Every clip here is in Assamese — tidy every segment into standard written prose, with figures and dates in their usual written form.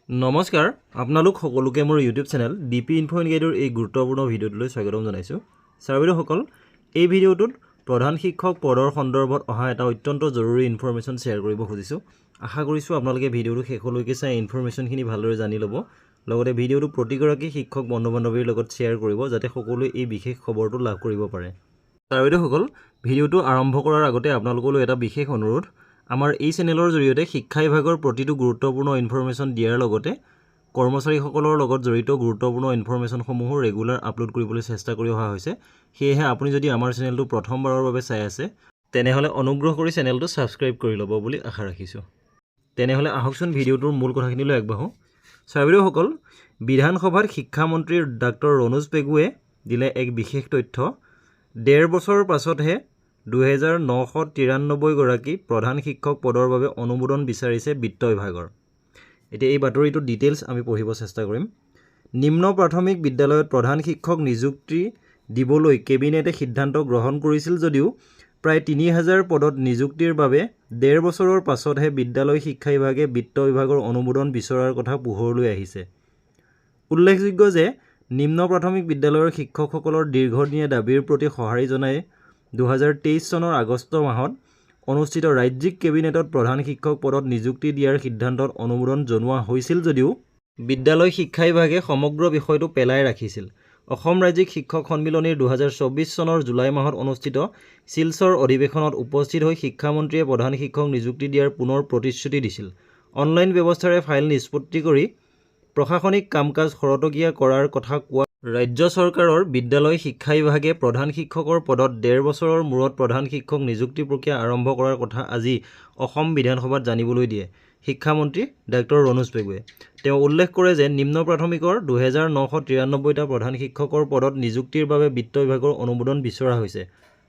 নমস্কাৰ আপোনালোক সকলোকে মোৰ YouTube channel DP info and গাইডৰ এই গুৰুত্বপূৰ্ণ ভিডিঅ'টোলৈ স্বাগতম জনাইছোঁ। ছাৰ বাইদেউসকল, এই ভিডিঅ'টোত প্ৰধান শিক্ষক পদৰ সন্দৰ্ভত অহা এটা অত্যন্ত জৰুৰী ইনফৰমেশ্যন শ্বেয়াৰ কৰিব খুজিছোঁ। আশা কৰিছোঁ আপোনালোকে ভিডিঅ'টো শেষলৈকে চাই ইনফৰমেশ্যনখিনি ভালদৰে জানি ল'ব। লগতে ভিডিঅ'টো প্ৰতিগৰাকী শিক্ষক বন্ধু বান্ধৱীৰ লগত শ্বেয়াৰ কৰিব যাতে সকলোৱে এই বিশেষ খবৰটো লাভ কৰিব পাৰে। ছাৰ বাইদেউসকল, ভিডিঅ'টো আৰম্ভ কৰাৰ আগতে আপোনালোকলৈ এটা বিশেষ অনুৰোধ। আমাৰ এই চেনেলৰ জৰিয়তে শিক্ষা বিভাগৰ প্ৰতিটো গুৰুত্বপূৰ্ণ ইনফৰমেশ্যন দিয়াৰ লগতে কৰ্মচাৰীসকলৰ লগত জড়িত গুৰুত্বপূৰ্ণ ইনফৰমেশ্যনসমূহো ৰেগুলাৰ আপলোড কৰিবলৈ চেষ্টা কৰি অহা হৈছে। সেয়েহে আপুনি যদি আমাৰ চেনেলটো প্ৰথমবাৰৰ বাবে চাই আছে তেনেহ'লে অনুগ্ৰহ কৰি চেনেলটো ছাবস্ক্ৰাইব কৰি ল'ব বুলি আশা ৰাখিছোঁ। তেনেহ'লে আহকচোন ভিডিঅ'টোৰ মূল কথাখিনিলৈ আগবাঢ়োঁ। ছাৰ বাইদেউসকল, বিধানসভাত শিক্ষামন্ত্ৰী ডাক্তৰ ৰণোজ পেগুৱে দিলে এক বিশেষ তথ্য। ১.৫ বছৰৰ পাছতহে ২,৯৯৩ গৰাকী প্ৰধান শিক্ষক পদৰ বাবে অনুমোদন বিচাৰিছে বিত্ত বিভাগৰ। এতিয়া এই বাতৰিটোৰ ডিটেইলছ আমি পঢ়িব চেষ্টা কৰিম। নিম্ন প্ৰাথমিক বিদ্যালয়ত প্ৰধান শিক্ষক নিযুক্তি দিবলৈ কেবিনেটে সিদ্ধান্ত গ্ৰহণ কৰিছিল যদিও প্ৰায় ৩,০০০ পদত নিযুক্তিৰ বাবে ১.৫ বছৰৰ পাছতহে বিদ্যালয় শিক্ষা বিভাগে বিত্ত বিভাগৰ অনুমোদন বিচৰাৰ কথা পোহৰলৈ আহিছে। উল্লেখযোগ্য যে নিম্ন প্ৰাথমিক বিদ্যালয়ৰ শিক্ষকসকলৰ দীৰ্ঘদিনীয়া দাবীৰ প্ৰতি সঁহাৰি জনাই ২০২৩ চনৰ আগষ্ট মাহত অনুষ্ঠিত ৰাজ্যিক কেবিনেটত প্ৰধান শিক্ষক পদত নিযুক্তি দিয়াৰ সিদ্ধান্তত অনুমোদন জনোৱা হৈছিল যদিও বিদ্যালয় শিক্ষা বিভাগে সমগ্ৰ বিষয়টো পেলাই ৰাখিছিল। অসম ৰাজ্যিক শিক্ষক সন্মিলনীৰ ২০২৪ চনৰ জুলাই মাহত অনুষ্ঠিত শিলচৰ অধিৱেশনত উপস্থিত হৈ শিক্ষামন্ত্ৰীয়ে প্ৰধান শিক্ষক নিযুক্তি দিয়াৰ পুনৰ প্ৰতিশ্ৰুতি দিছিল। অনলাইন ব্যৱস্থাৰে ফাইল নিষ্পত্তি কৰি প্ৰশাসনিক কাম কাজ খৰতকীয়া কৰাৰ কথা কোৱা ৰাজ্য চৰকাৰৰ বিদ্যালয় শিক্ষা বিভাগে প্ৰধান শিক্ষকৰ পদত ১.৫ বছৰৰ মূৰত প্ৰধান শিক্ষক নিযুক্তি প্ৰক্ৰিয়া আৰম্ভ কৰাৰ কথা আজি অসম বিধানসভাত জানিবলৈ দিয়ে শিক্ষামন্ত্ৰী ডাক্তৰ ৰণোজ পেগুৱে। তেওঁ উল্লেখ কৰে যে নিম্ন প্ৰাথমিকৰ ২,৯৯৩টা প্ৰধান শিক্ষকৰ পদত নিযুক্তিৰ বাবে বিত্ত বিভাগৰ অনুমোদন বিচৰা হৈছে।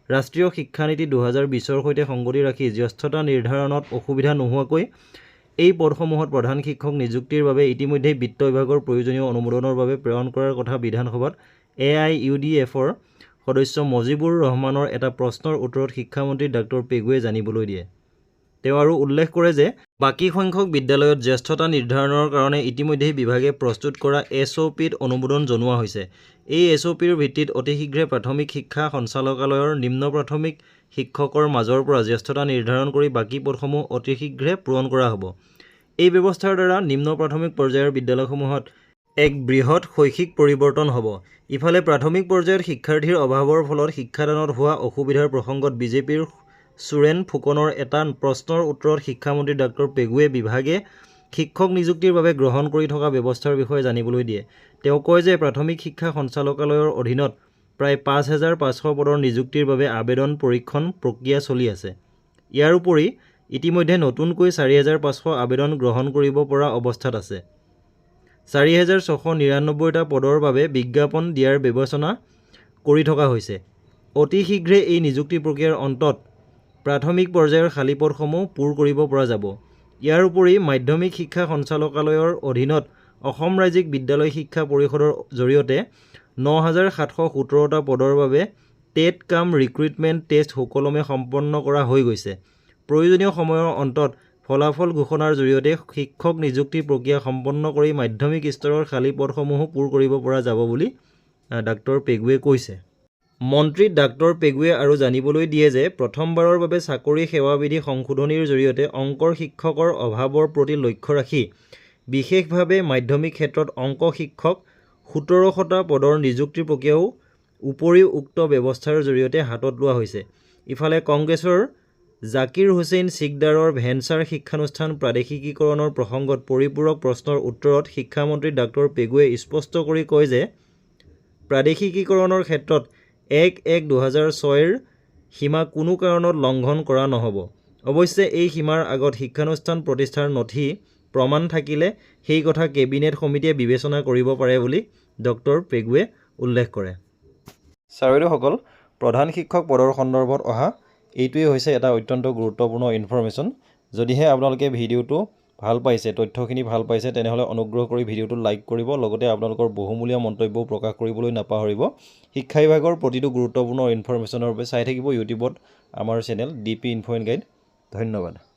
ৰাষ্ট্ৰীয় শিক্ষানীতি ২০২০ৰ সৈতে সংগতি ৰাখি জ্যেষ্ঠতা নিৰ্ধাৰণত অসুবিধা নোহোৱাকৈ এই পদসমূহত প্ৰধান শিক্ষক নিযুক্তিৰ বাবে ইতিমধ্যেই বিত্ত বিভাগৰ প্ৰয়োজনীয় অনুমোদনৰ বাবে প্ৰেৰণ কৰাৰ কথা বিধানসভাত AIUDFৰ সদস্য মজিবুৰ ৰহমানৰ এটা প্ৰশ্নৰ উত্তৰত শিক্ষামন্ত্ৰী ডাক্তৰ পেগুৱে জানিবলৈ দিয়ে। তেওঁ আৰু উল্লেখ কৰে যে বাকী সংখ্যক বিদ্যালয়ত জ্যেষ্ঠতা নিৰ্ধাৰণৰ কাৰণে ইতিমধ্যেই বিভাগে প্ৰস্তুত কৰা SOPত অনুমোদন জনোৱা হৈছে। এই SOPৰ ভিত্তিত অতি শীঘ্ৰে প্ৰাথমিক শিক্ষা সঞ্চালকালয়ৰ নিম্ন প্ৰাথমিক শিক্ষকৰ মাজৰ পৰা জ্যেষ্ঠতা নিৰ্ধাৰণ কৰি বাকী পদসমূহ অতি শীঘ্ৰে পূৰণ কৰা হ'ব। এই ব্যৱস্থাৰ দ্বাৰা নিম্ন প্ৰাথমিক পৰ্যায়ৰ বিদ্যালয়সমূহত এক বৃহৎ শৈক্ষিক পৰিৱৰ্তন হ'ব। ইফালে প্ৰাথমিক পৰ্যায়ত শিক্ষাৰ্থীৰ অভাৱৰ ফলত শিক্ষাদানত হোৱা অসুবিধাৰ প্ৰসংগত বিজেপিৰ সুৰেন ফুকনৰ এটা প্ৰশ্নৰ উত্তৰত শিক্ষামন্ত্ৰী ডাক্তৰ পেগুৱে বিভাগে শিক্ষক নিযুক্তিৰ বাবে গ্ৰহণ কৰি থকা ব্যৱস্থাৰ বিষয়ে জানিবলৈ দিয়ে। তেওঁ কয় যে প্ৰাথমিক শিক্ষা সঞ্চালকালয়ৰ অধীনত প্ৰায় ৫,৫০০ পদৰ নিযুক্তিৰ বাবে আবেদন পৰীক্ষণ প্ৰক্ৰিয়া চলি আছে। ইয়াৰ উপৰি ইতিমধ্যে নতুনকৈ ৪,৫০০ আবেদন গ্ৰহণ কৰিব পৰা অৱস্থাত আছে। ৪,৬৯৯টা পদৰ বাবে বিজ্ঞাপন দিয়াৰ বিবেচনা কৰি থকা হৈছে। অতি শীঘ্ৰে এই নিযুক্তি প্ৰক্ৰিয়াৰ অন্তত প্ৰাথমিক পৰ্যায়ৰ খালী পদসমূহ পূৰ কৰিব পৰা যাব। ইয়াৰ উপৰি মাধ্যমিক শিক্ষা সঞ্চালকালয়ৰ অধীনত অসম ৰাজ্যিক বিদ্যালয় শিক্ষা পৰিষদৰ জৰিয়তে ৯,৭১৭টা পদৰ বাবে টেট কাম ৰিক্ৰুইটমেণ্ট টেষ্ট সুকলমে সম্পন্ন কৰা হৈ গৈছে। প্ৰয়োজনীয় সময়ৰ অন্তত ফলাফল ঘোষণাৰ জৰিয়তে শিক্ষক নিযুক্তি প্ৰক্ৰিয়া সম্পন্ন কৰি মাধ্যমিক স্তৰৰ খালী পদসমূহো পূৰ কৰিব পৰা যাব বুলি ডাক্তৰ পেগুৱে কৈছে। মন্ত্ৰী ডাক্তৰ পেগুৱে আৰু জানিবলৈ দিয়ে যে প্ৰথমবাৰৰ বাবে চাকৰি সেৱা বিধি সংশোধনীৰ জৰিয়তে অংকৰ শিক্ষকৰ অভাৱৰ প্ৰতি লক্ষ্য ৰাখি বিশেষভাৱে মাধ্যমিক ক্ষেত্ৰত অংক শিক্ষক ১৭০০টা পদৰ নিযুক্তি প্ৰক্ৰিয়াও উপৰিও উক্ত ব্যৱস্থাৰ জৰিয়তে হাতত লোৱা হৈছে। ইফালে কংগ্ৰেছৰ জাকিৰ হুছেইন চিকদাৰৰ ভেঞ্চাৰ শিক্ষানুষ্ঠান প্ৰাদেশিকীকৰণৰ প্ৰসংগত পৰিপূৰক প্ৰশ্নৰ উত্তৰত শিক্ষামন্ত্ৰী ডাক্তৰ পেগুৱে স্পষ্ট কৰি কয় যে প্ৰাদেশিকীকৰণৰ ক্ষেত্ৰত ১/১/২০০৬ৰ সীমা কোনো কাৰণত লংঘন কৰা নহ'ব। অৱশ্যে এই সীমাৰ আগত শিক্ষানুষ্ঠান প্ৰতিষ্ঠাৰ নথি প্ৰমাণ থাকিলে সেই কথা কেবিনেট সমিতিয়ে বিবেচনা কৰিব পাৰে বুলি ডক্টৰ পেগুৱে উল্লেখ কৰে। ছাৰ বাইদেউসকল, প্ৰধান শিক্ষক পদৰ সন্দৰ্ভত অহা এইটোৱেই হৈছে এটা অত্যন্ত গুৰুত্বপূৰ্ণ ইনফৰমেশ্যন। যদিহে আপোনালোকে ভিডিঅ'টো ভাল পাইছে, তথ্যখিনি ভাল পাইছে, তেনেহ'লে অনুগ্ৰহ কৰি ভিডিঅ'টো লাইক কৰিব। লগতে আপোনালোকৰ বহুমূলীয়া মন্তব্যও প্ৰকাশ কৰিবলৈ নাপাহৰিব। শিক্ষা বিভাগৰ প্ৰতিটো গুৰুত্বপূৰ্ণ ইনফৰমেশ্যনৰ বাবে চাই থাকিব ইউটিউবত আমাৰ channel DP info and guide. ধন্যবাদ।